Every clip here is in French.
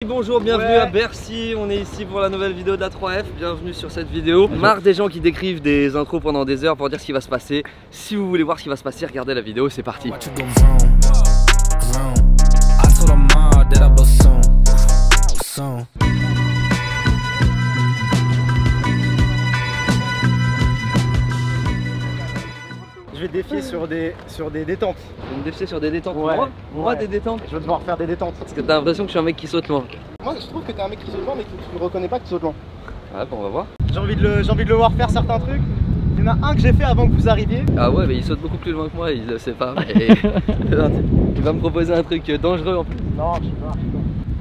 Bonjour, bienvenue à Bercy, on est ici pour la nouvelle vidéo de la 3F, bienvenue sur cette vidéo. Marre des gens qui décrivent des intros pendant des heures pour dire ce qui va se passer. Si vous voulez voir ce qui va se passer, regardez la vidéo, c'est parti. Je vais te défier sur des détentes. Je vais me défier sur des détentes. Ouais. Moi, des détentes. Je vais devoir faire des détentes. Parce que t'as l'impression que je suis un mec qui saute loin. Moi je trouve que t'es un mec qui saute loin mais que tu ne reconnais pas que tu sautes loin. Ouais, bon, on va voir. J'ai envie de le voir faire certains trucs. Il y en a un que j'ai fait avant que vous arriviez. Ah ouais, mais il saute beaucoup plus loin que moi, il le sait pas. Mais... il va me proposer un truc dangereux en plus. Non, je sais pas.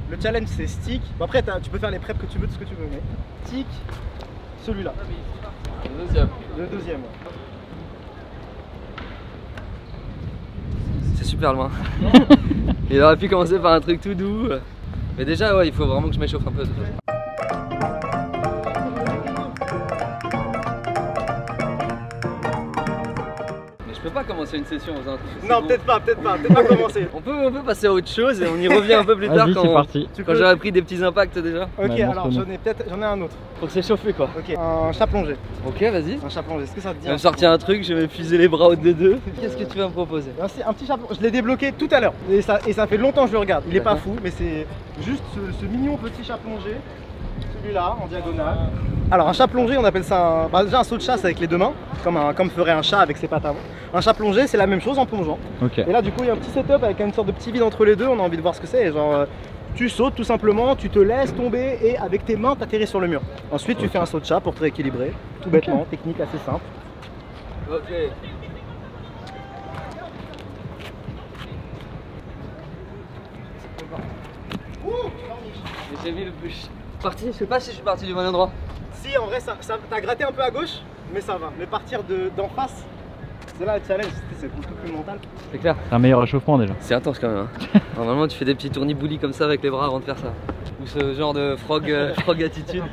Le challenge c'est stick. Bon, après tu peux faire les preps que tu veux, tout ce que tu veux, mais stick, celui-là. Le deuxième. Le deuxième. C'est super loin. Il aurait pu commencer par un truc tout doux. Mais déjà, ouais, il faut vraiment que je m'échauffe un peu. Mais je peux pas commencer une session en faisant un truc. Non, peut-être pas commencer. On peut passer à autre chose et on y revient un peu plus tard quand j'aurai pris des petits impacts déjà. Ok, ouais, alors j'en ai un autre. Pour s'échauffer quoi. Ok, un chat plongé. Ok, vas-y. Un chat plongé, est-ce que ça te dit? Je vais me sortir un truc, je vais m'épuiser les bras au-dessus deux. Qu'est-ce que tu vas me proposer? Un petit chat plongé, je l'ai débloqué tout à l'heure. Et ça fait longtemps que je le regarde. Il est pas fou, mais c'est juste ce mignon petit chat plongé. Celui-là, en diagonale. Alors un chat plongé, on appelle ça déjà un saut de chasse avec les deux mains, comme ferait un chat avec ses pattes avant. Un chat plongé, c'est la même chose en plongeant. Okay. Et là du coup il y a un petit setup avec une sorte de petit vide entre les deux, on a envie de voir ce que c'est. Genre tu sautes tout simplement, tu te laisses tomber et avec tes mains t'atterris sur le mur. Ensuite tu fais un saut de chat pour te rééquilibrer, tout bêtement, technique assez simple. Ok. J'ai mis le plus. Parti, je sais pas si je suis parti du bon endroit. Si, en vrai, t'as gratté un peu à gauche, mais ça va. Mais partir d'en face, c'est là le challenge, c'est beaucoup plus mental. C'est clair. C'est un meilleur réchauffement déjà. C'est intense quand même. Hein. Normalement, tu fais des petits tourniboulis comme ça avec les bras avant de faire ça. Ou ce genre de frog attitude.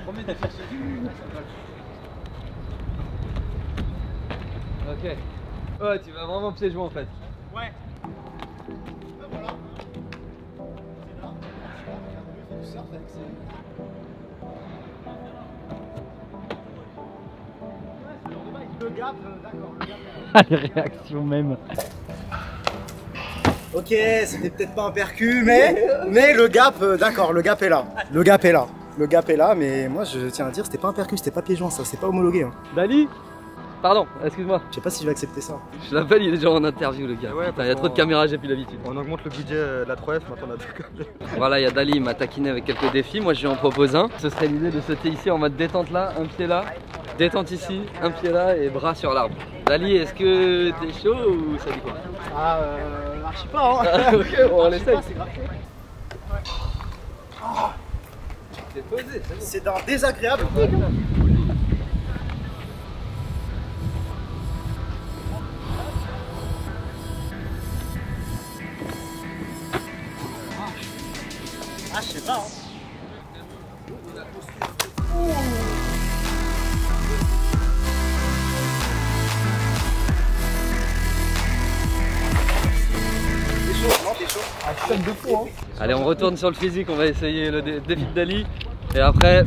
Ok. Ouais, tu vas vraiment pieds joints en fait. Ouais. Voilà. Le gap, d'accord. Les réactions même. Ok, c'était peut-être pas un percu, mais le gap, d'accord, le gap est là. Le gap est là. Le gap est là, mais moi je tiens à dire, c'était pas un percu, c'était pas pied joint, ça, c'est pas homologué. Hein. Dali. Pardon, excuse-moi. Je sais pas si je vais accepter ça. Je l'appelle, il est déjà en interview le gars. Ouais, il y a trop de caméras, j'ai plus l'habitude. On augmente le budget de la 3F, maintenant on a tout. Voilà, il y a Dali, il m'a taquiné avec quelques défis, moi je lui en propose un. Ce serait l'idée de sauter ici en mode détente là, un pied là, détente ici, un pied là et bras sur l'arbre. Dali, est-ce que t'es chaud ou ça dit quoi? Ah, marche pas hein. Ah, ok, bon, on l'essaye. C'est posé, c'est d'un désagréable. Ah, je sais pas. Hein. T'es chaud, non, t'es chaud. Ah, je de fou, hein. Allez, on retourne sur le physique, on va essayer le défi de Dali. Et après...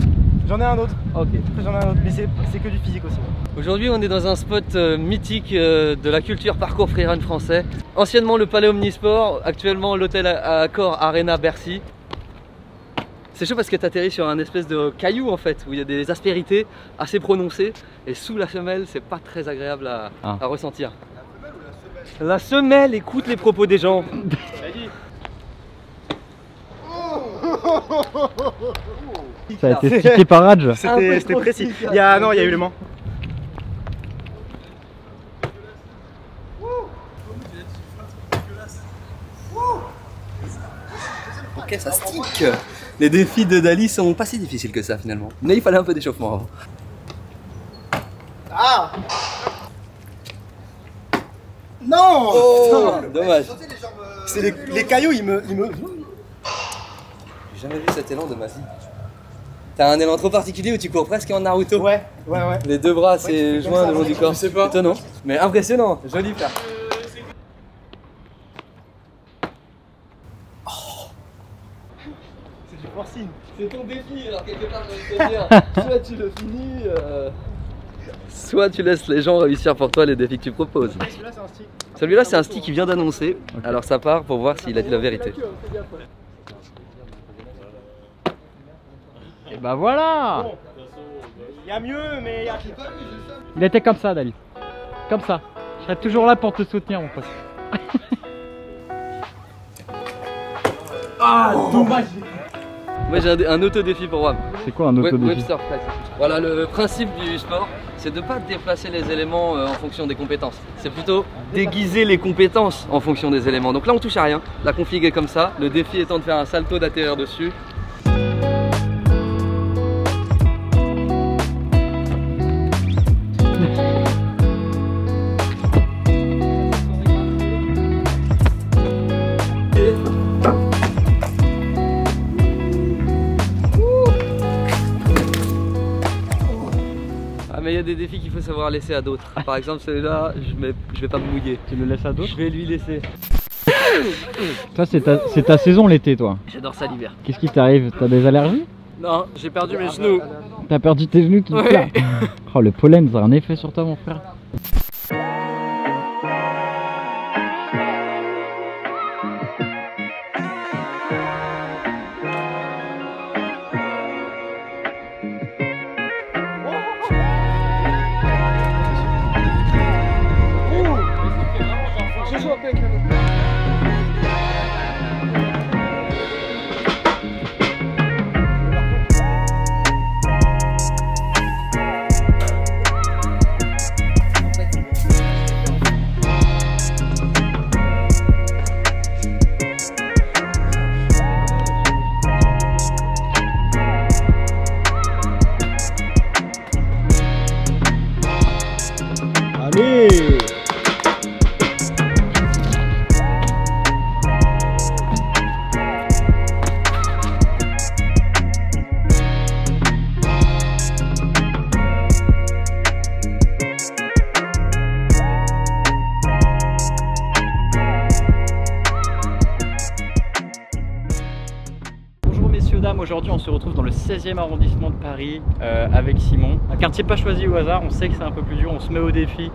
J'en ai un autre. Ok. Après j'en ai un autre, mais c'est que du physique aussi. Aujourd'hui, on est dans un spot mythique de la culture parcours freerun français. Anciennement le Palais Omnisport, actuellement l'hôtel Accor Arena Bercy. C'est chaud parce que tu atterris sur un espèce de caillou en fait, où il y a des aspérités assez prononcées. Et sous la semelle, c'est pas très agréable à ressentir. La semelle, écoute les propos des gens. Ça a été stické par Raj. C'était précis. Il y a eu le Mans. Ok, ça stick. Les défis de Dali sont pas si difficiles que ça finalement. Mais il fallait un peu d'échauffement avant. Ah non. Oh, dommage. C'est les cailloux, ils me... J'ai jamais vu cet élan de ma vie. T'as un élan trop particulier où tu cours presque en Naruto. Ouais. Les deux bras, c'est joint le long du corps. C'est pas étonnant, mais impressionnant. Joli frère. C'est du forcing. signe. C'est ton défi, alors quelque part j'ai envie de te dire, soit tu le finis, soit tu laisses les gens réussir pour toi les défis que tu proposes. Celui-là c'est un stick. Celui-là c'est un stick qui vient d'annoncer, alors ça part pour voir s'il a dit la vérité. Et bah voilà. Il y a mieux, mais il y a... Il était comme ça, Dali. Comme ça. Je serai toujours là pour te soutenir, mon pote. Ah, dommage. Moi j'ai un auto-défi pour moi. C'est quoi un auto-défi? Webster Price. Voilà, le principe du sport, c'est de ne pas déplacer les éléments en fonction des compétences. C'est plutôt déguiser les compétences en fonction des éléments. Donc là on touche à rien, la config est comme ça. Le défi étant de faire un salto d'atterrir dessus. Ah mais il y a des défis qu'il faut savoir laisser à d'autres. Par exemple celui-là, je vais pas me mouiller. Tu le laisses à d'autres? Je vais lui laisser. Toi, c'est ta saison l'été, toi. J'adore ça l'hiver. Qu'est-ce qui t'arrive? T'as des allergies? Non, j'ai perdu mes genoux. T'as perdu tes genoux tout Ouais. là. Oh, le pollen, ça a un effet sur toi, mon frère. Allez. Bonjour messieurs, dames, aujourd'hui on se retrouve dans le 16e arrondissement de Paris avec Simon. Un quartier pas choisi au hasard, on sait que c'est un peu plus dur, on se met au défi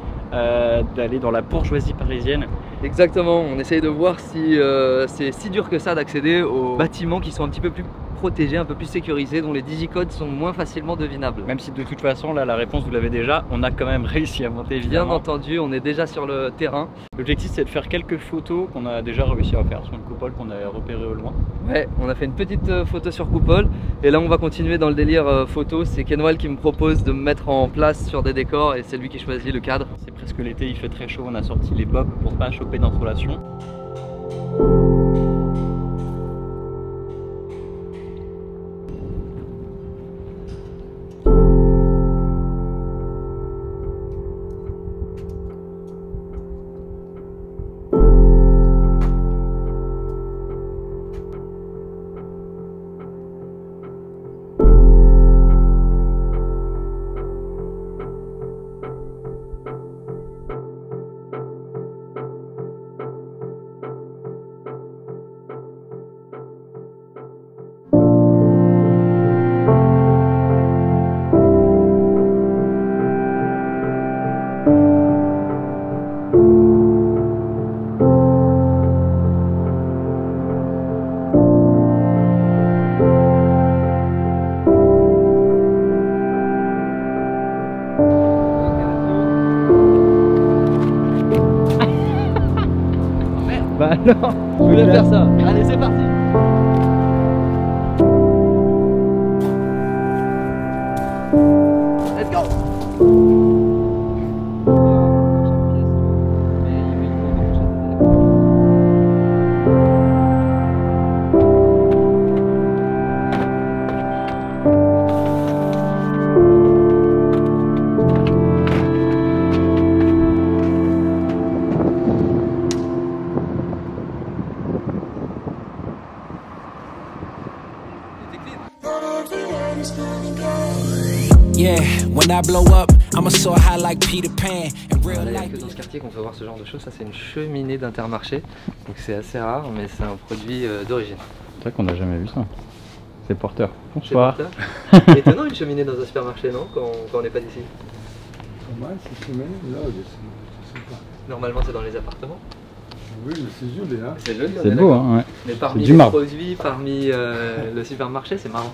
d'aller dans la bourgeoisie parisienne. Exactement, on essaye de voir si c'est si dur que ça d'accéder aux bâtiments qui sont un petit peu plus protégés, un peu plus sécurisés, dont les digicodes sont moins facilement devinables. Même si de toute façon, là la réponse vous l'avez déjà, on a quand même réussi à monter Bien évidemment. entendu, on est déjà sur le terrain. L'objectif c'est de faire quelques photos qu'on a déjà réussi à faire sur une coupole qu'on a repérée au loin. Ouais, on a fait une petite photo sur coupole et là on va continuer dans le délire photo. C'est Kenwell qui me propose de me mettre en place sur des décors et c'est lui qui choisit le cadre. C'est presque l'été, il fait très chaud, on a sorti les bobs pour pas choper d'insolation. Bah alors, Je voulais faire ça. Allez, c'est parti. Let's go. Yeah, when I blow up, I'ma soar high like Peter Pan. In real Il n'y a life. que dans ce quartier qu'on peut voir ce genre de choses. Ça, c'est une cheminée d'Intermarché. Donc, c'est assez rare, mais c'est un produit d'origine. c'est vrai qu'on n'a jamais vu ça. C'est porteur. C'est Bonsoir. porteur. Étonnant une cheminée dans un supermarché, non, quand on n'est pas d'ici. Comment c'est cheminée? Là, je sais pas. Normalement, c'est dans les appartements. Oui, mais c'est joli, hein. C'est joli, on C'est est beau, d'accord. hein, ouais. Mais parmi du les marbre. produits, parmi le supermarché, c'est marrant.